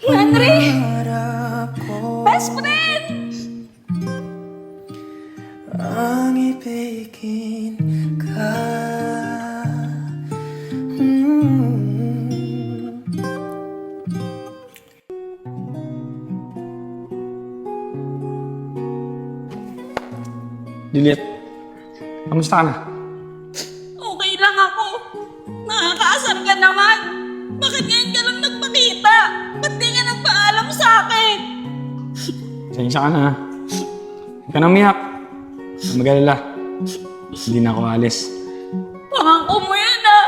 Henry! Best friend! Ang ibigin ka. Juliet, kamusta ka na? Okay lang ako. Nakakaasar ka naman. Bakit ngayon ka lang nagpakita? Ba't di ka nagpaalam sa akin? Sensya ka na ha. Huwag ka nang umiyak. Huwag mag-alala. Hindi na ako alis. Pangako mo yan ah.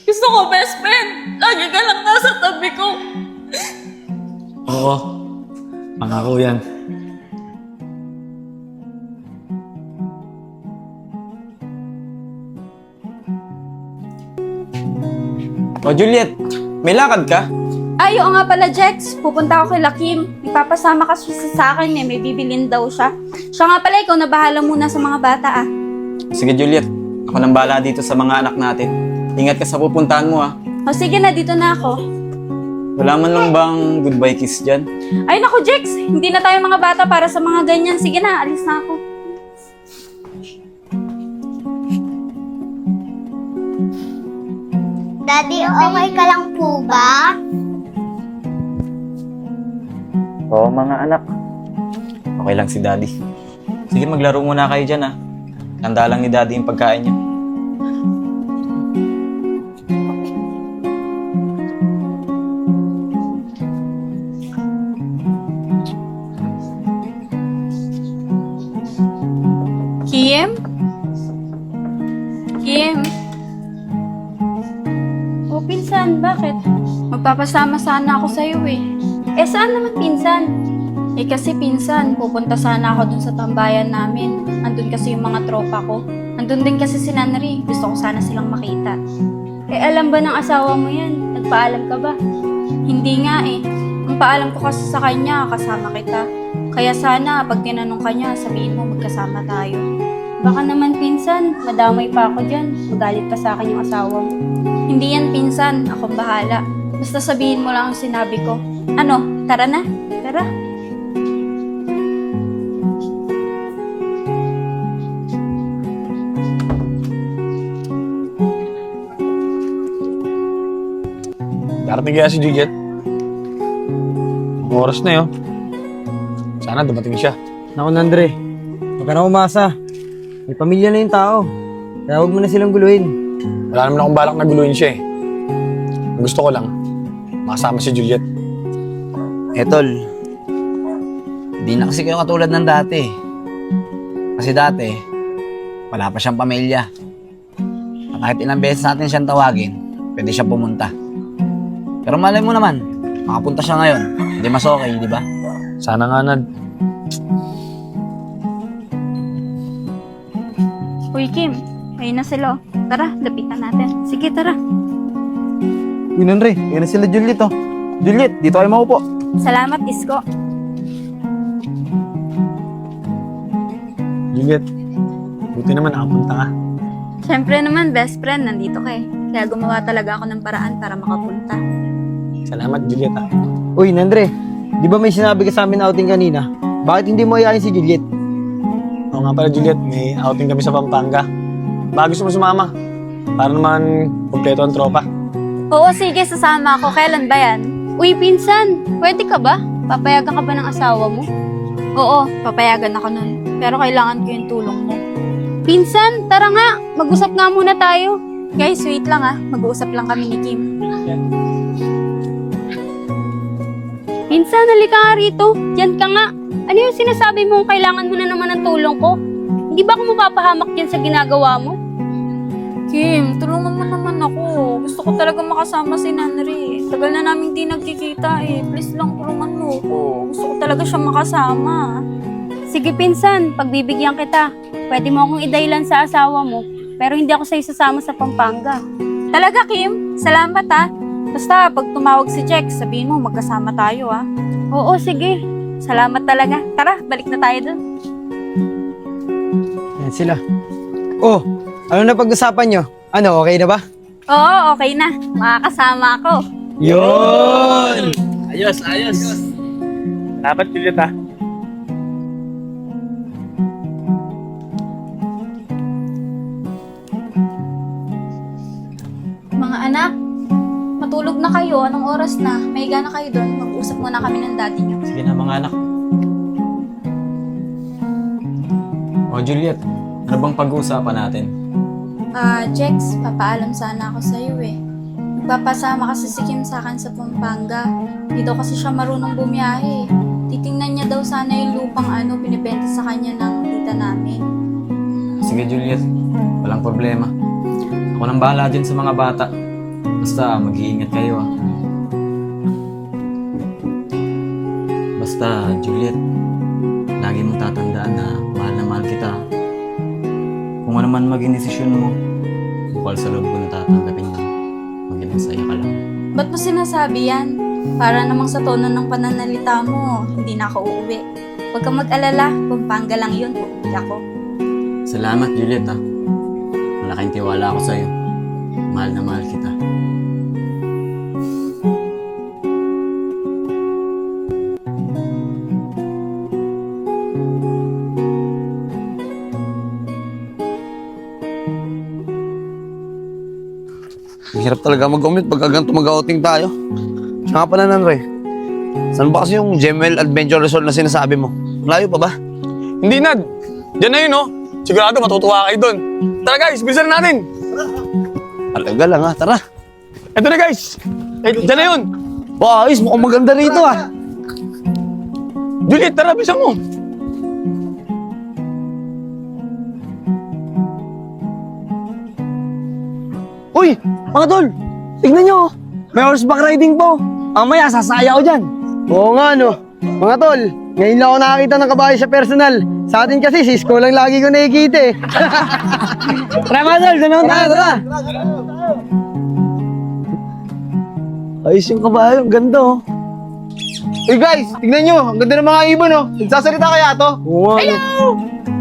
Gusto ko best friend. Lagi ka lang nasa tabi ko. Oo. Pangako yan. O Juliet, may lakad ka? Ay, oo nga pala, Jex. Pupunta ako kay Lakim. Ipapasama kasi siya sa akin eh. May bibilin daw siya. Siya nga pala, ikaw na bahala muna sa mga bata ah. Sige Juliet, ako nang bahala dito sa mga anak natin. Ingat ka sa pupuntahan mo ha. O sige na, dito na ako. Wala man lang bang goodbye kiss dyan? Ay naku, Jex. Hindi na tayo mga bata para sa mga ganyan. Sige na, alis na ako. Daddy, okay ka lang po ba? Oo mga anak. Okay lang si Daddy. Sige maglaro muna kayo dyan ha. Handa lang ni Daddy yung pagkain niyo. Kim? Kim? O, pinsan, bakit? Magpapasama sana ako sa'yo eh. Eh, saan naman pinsan? Eh, kasi pinsan, pupunta sana ako dun sa tambayan namin. Andun kasi yung mga tropa ko. Andun din kasi si Nanri. Gusto ko sana silang makita. Eh, alam ba ng asawa mo yan? Nagpaalam ka ba? Hindi nga eh. Ang paalam ko kasi sa kanya, kasama kita. Kaya sana, pag tinanong ka niya, sabihin mo magkasama tayo. Baka naman pinsan, madamay pa ako dyan. Magalit pa sa akin yung asawa mo. Hindi yan pinsan, akong bahala. Basta sabihin mo lang ang sinabi ko. Ano, tara na? Tara. Darating kaya si Juliet. Ang oras na yun. Sana dumating siya. Naku, Nandre. Huwag ka na umasa. May pamilya na yung tao. Kaya huwag mo na silang guluhin. Wala naman akong balak na guluhin siya eh. Ang gusto ko lang, makasama si Juliet. Tol, di na kasi kayo katulad ng dati. Kasi dati, wala pa siyang pamilya. At kahit ilang beses natin siyang tawagin, pwede siya pumunta. Pero malay mo naman, makapunta siya ngayon. Hindi mas okay, di ba? Sana nga, Nad. Uy, Kim. Ayun na sila. Oh. Tara, lapitan natin. Sige, tara. Uy, Nandre. Yan na sila Juliet, oh. Juliet, dito kayo maupo. Salamat, Isko. Juliet, buti naman nakapunta ka. Siyempre naman, best friend, nandito ka eh. Kaya gumawa talaga ako ng paraan para makapunta. Salamat, Juliet ah. Uy, Nandre. Di ba may sinabi ka sa amin na outing kanina? Bakit hindi mo ayayin si Juliet? Oo nga pala, Juliet, may outing kami sa Pampanga. Baka gusto mo sumama. Para naman kumpleto ang tropa. Oo, sige, sasama ako. Kailan ba yan? Uy, pinsan, pwede ka ba? Papayagan ka ba ng asawa mo? Oo, papayagan ako nun. Pero kailangan ko yung tulong mo. Pinsan, tara nga. Mag-usap nga muna tayo. Guys, wait lang ah. Mag-uusap lang kami ni Kim. Pinsan, halika nga rito. Diyan ka nga. Ano yung sinasabi mo kailangan mo na naman ng tulong ko? Hindi ba ako mapapahamak yan sa ginagawa mo? Kim, tulungan mo naman ako. Gusto ko talaga makasama si Nanri. Tagal na namin di nagkikita eh. Please lang, tulungan mo ako. Gusto ko talaga siya makasama. Sige pinsan, pagbibigyan kita. Pwede mo akong idaylan sa asawa mo, pero hindi ako sa'yo sasama sa Pampanga. Talaga, Kim? Salamat ha. Basta, pag tumawag si Jack, sabihin mo magkasama tayo ha. Oo, sige. Salamat talaga. Tara, balik na tayo dun. Yan sila. Oh, ano na pag-usapan nyo? Ano, okay na ba? Oo, okay na. Makakasama ako. Yun! Ayos. Salamat, Juliet, ha. Mga anak, matulog na kayo. Anong oras na? May na kayo doon. Mag-usap muna kami ng daddy niyo. Sige na mga anak. O Juliet, ano bang pag-uusapan natin? Jex, papaalam sana ako sa'yo eh. Magpapasama kasi si Kim sa akin sa Pampanga. Di daw kasi siya marunong bumiyahe. Titingnan niya daw sana yung lupang pinibenta sa kanya ng tita namin. Sige Juliet, walang problema. Ako nang bahala dyan sa mga bata. Basta mag-iingat kayo ah. Basta Juliet, lagi mong tatandaan na mahal kita. Kung ano man maging desisyon mo, bukal sa loob ko na tatanggapin lang. Maging masaya ka lang. Ba't mo sinasabi yan? Para namang sa tono ng pananalita mo, hindi na ako uuwi. Huwag kang mag-alala, Pampanga lang yun, uuwi ako. Salamat Juliet ah. Malaking tiwala ako sa'yo. Mahal na mahal kita. Hirap talaga mag-commute pag ganito mag-outing tayo. Siya nga pala Nanre, saan ba kasi yung Gemwell Adventure Resort na sinasabi mo? Malayo pa ba? Hindi, Nad. Diyan na yun, no? Sigurado matutuwa kayo doon. Tara, guys. Bilisan na natin. Talaga lang ha, tara. Ito na, guys. Diyan na yun. Wow, ayos, mukhang maganda rito ah. Juliet, tara. Bilisan mo. Uy, mga tol, tignan nyo. May horseback riding po. Mamaya, sasaya ko dyan. Oo nga, no. Mga tol, ngayon lang ako nakakita ng kabayo sa personal. Sa atin kasi, sis ko lang lagi ko nakikita eh. Tara mga tol, doon tayo, tara. Ayos yung kabayo, ang ganda oh. Hey guys, tignan nyo, ang ganda ng mga ibon oh. Nagsasalita kaya to? Oo nga, no.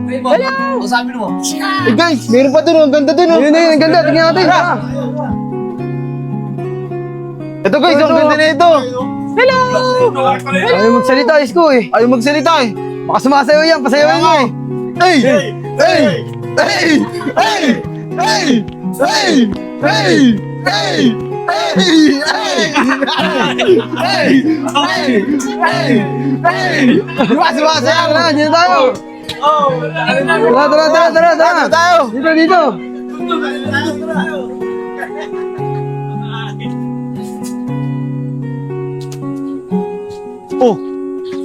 Ano sabi mo? Hey guys, meron pa dun oh, ang ganda dun oh. Yun na yun, ang ganda, tignan natin. Ito guys, ang ganda na ito. Hello! Ayaw magsalita, Isko eh. Ayaw magsalita eh. Baka sumasayaw yan, pasayawan niya eh. Hey! Hey! Hey! Hey! Hey! Hey! Hey! Hey! Hey! Hey! Hey! Hey! Hey! Sumasayaw na, dito tayo. Tara. Dito. Oh,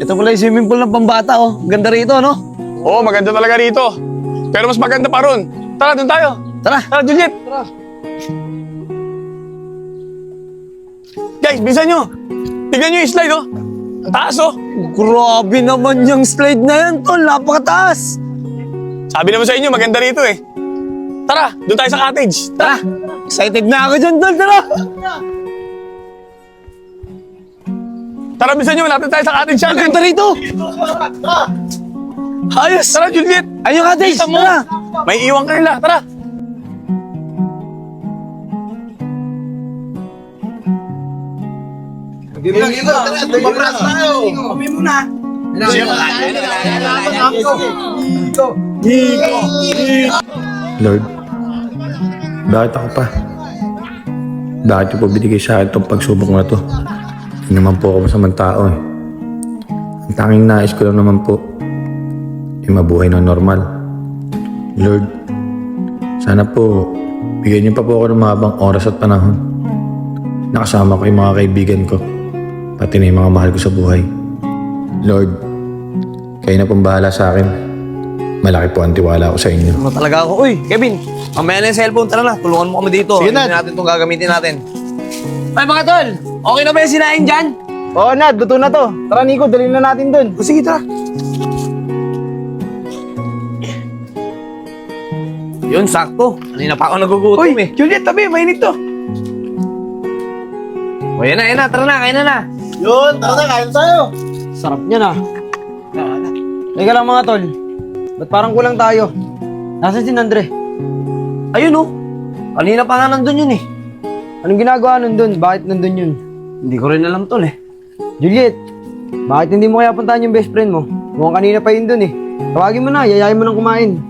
ito pala yung swimming pool ng pambata oh. Ganda rito, no? Oo, maganda talaga rito. Pero mas maganda pa ron. Tara, doon tayo. Tara. Tara, Juliet. Tara. Guys, bilisan nyo. Tignan nyo yung slide, oh. Ang taas, oh. Grabe naman yung slide na yan, tol. Napakataas. Sabi naman sa inyo, maganda rito, eh. Tara, doon tayo sa cottage. Tara. Excited na ako dyan, tol. Tara. Tara, bilisan nyo. Malapit tayo sa cottage. Ang ganda rito. Ayos. Tara, Juliet. Ayun yung cottage. Bilisan mo. Tara. May iwan ka nila. Tara. Lord, bakit ako pa? Bakit yung pabinigay sa akin itong pagsubok na to? Hindi naman po ako masamang tao eh. Ang tanging nais ko lang naman po ay mabuhay ng normal. Lord, sana po bigyan niyo pa po ako ng mahabang oras at panahon. Nakasama ko yung mga kaibigan ko, pati na yung mga mahal ko sa buhay. Lord, kayo na pong bahala sa akin. Malaki po ang tiwala ko sa inyo. Ano talaga ako? Uy, Kevin, mamaya na yung cellphone. Tara na, tulungan mo kami dito. Sige, Hindi Nad. natin itong gagamitin natin. Ay mga tol, okay na ba yung sinain dyan? Oo, Nad, luto na to. Tara, Nico, dalhin na natin dun. O sige, tara. Yun, sakto. Kanina pa ako nagugutom eh. Juliet, tabi. Mainit to. O yan na, tara na, kain na. Yun, tara na, kain tayo. Sarap niya na. Teka lang mga tol. Ba't parang kulang tayo? Nasaan si Nandre? Ayun oh, kanina pa nga nandun yun eh. Anong ginagawa nun dun? Bakit nandun yun? Hindi ko rin alam tol eh. Juliet, bakit hindi mo kaya puntahan yung best friend mo? Mukhang kanina pa yun dun eh. Tawagin mo na, yayain mo nang kumain.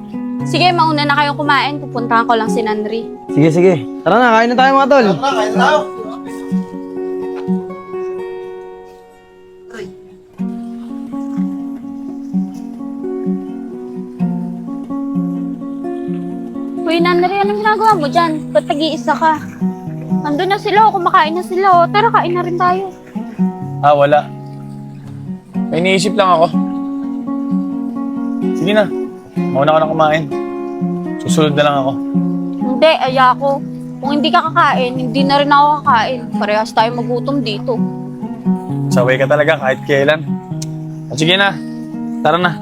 Sige, mauna na kayong kumain. Pupuntahan ko lang si Nandri. Sige, sige. Tara na, kain na tayo mga tol. Uy, Nandri, anong ginagawa mo dyan? Ba't nag-iisa ka? Andun na sila, kumakain na sila. Tara, kain na rin tayo. Wala. May iniisip lang ako. Sige na, mauna ko na kumain. Susunod na lang ako. Hindi, ayako. Kung hindi ka kakain, hindi na rin ako kakain. Parehas tayo magutom dito. Saway ka talaga kahit kailan. At sige na, tara na.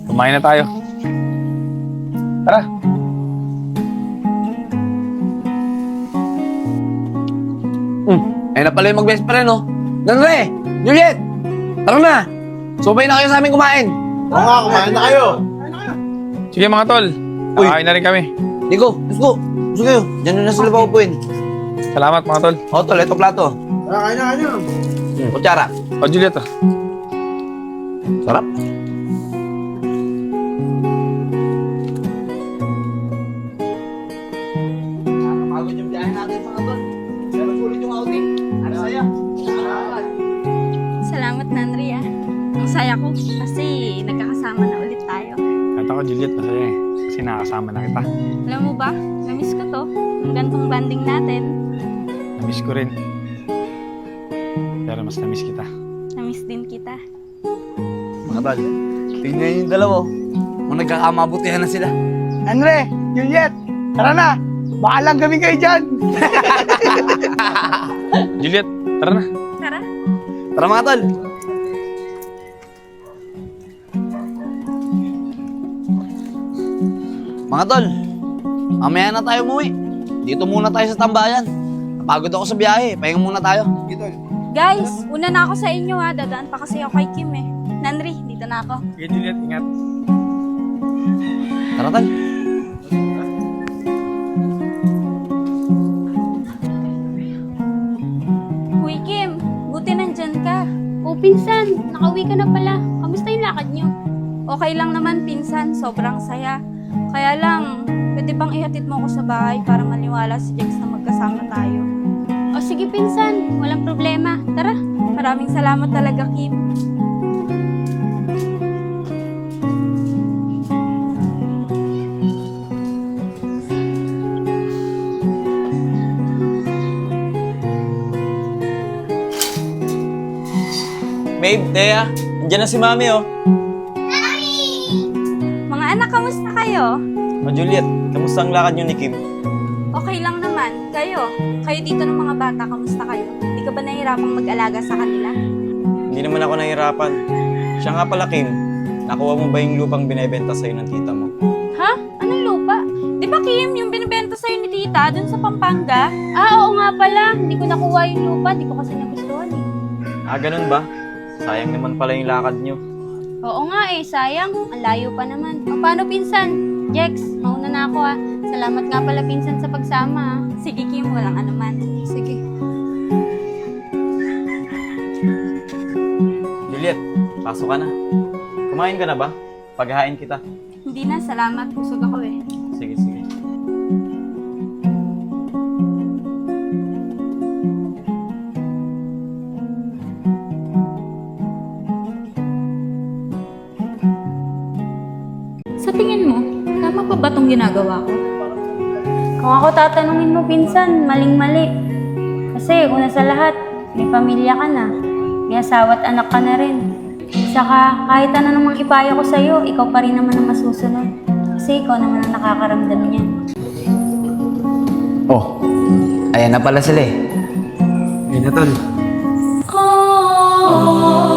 Kumain na tayo. Tara. Ayun na pala yung mag-best friend, no? Nandre! Juliet! Tara na! Subay na kayo sa amin kumain! Oo nga, kumain na kayo. Sige mga tol, kakain na rin kami. Nico, let's go! Gusto kayo, dyan na sila paupuin. Salamat mga tol. O, tol, ito plato. Kain na, kain na. Kutsara. O Juliet, Sarap. Nakakapagod yung biyahe natin mga tol. Pero sulit yung outing. Ano saya? Salamat, Nandri, ah. Ang saya ko kasi nagkakasama na ulit tayo. kahit ako Juliet, masaya eh. Kasi nakasama na kita. Alam mo ba, namiss ko to. Ang gantong banding natin. Namiss ko rin. Pero mas namiss kita. Namiss din kita. Mga tol, tingnan yung dalawa. Kung nagkakamabutihan na sila. Andre, Juliet, tara na. Baka lang kami kayo dyan. Juliet, tara na. Tara. Tara mga tol. Mga tol, mamaya na tayo umuwi. Dito muna tayo sa tambayan. Napagod ako sa biyahe. Pahinga muna tayo. Guys, una na ako sa inyo, ha. Dadaan pa kasi ako kay Kim, eh. Nandri, dito na ako. Sige Juliet, ingat. Tara tol. Uy, Kim, buti nandyan ka. O, pinsan, nakauwi ka na pala. Kamusta yung lakad nyo? Okay lang naman, pinsan. Sobrang saya. Kaya lang, pwede bang ihatid mo ako sa bahay para maniwala si Jex na magkasama tayo? O sige, pinsan. Walang problema. Tara. Maraming salamat talaga, Kim. Babe, Thea, andyan na si Mami, oh. Mga anak, kamusta kayo? O Juliet, kamusta ang lakad niyo ni Kim? Okay lang naman. Kayo dito ng mga bata, kamusta kayo? Hindi ka ba nahihirapang mag-alaga sa kanila? Hindi naman ako nahihirapan. Siya nga pala, Kim. Nakuha mo ba yung lupang binebenta sa'yo ng tita mo? Ha? Anong lupa? Di ba, Kim, yung binibenta sa'yo ni tita dun sa Pampanga? Oo nga pala. Hindi ko nakuha yung lupa. Di ko kasi nagustuhan eh. Ganun ba? Sayang naman pala yung lakad niyo. Oo nga eh, sayang. Ang layo pa naman. O, paano, pinsan? Jex, mauna na ako ah. Salamat nga pala, pinsan, sa pagsama ah. Sige, Kim, walang anuman. Sige. Juliet, pasok ka na. Kumain ka na ba? Paghahain kita. Hindi na, salamat. Busog ako eh. Sige, sige. Sa tingin mo, tama pa ba itong ginagawa ko? Kung ako tatanungin mo, pinsan, maling-mali. Kasi una sa lahat, may pamilya ka na. May asawa at anak ka na rin. Saka kahit ano namang ipayo ko sa'yo, ikaw pa rin naman ang masusunod. Kasi ikaw naman ang nakakaramdam niyan. Oh, ayan na pala sila eh. Ayun na tol. Oh,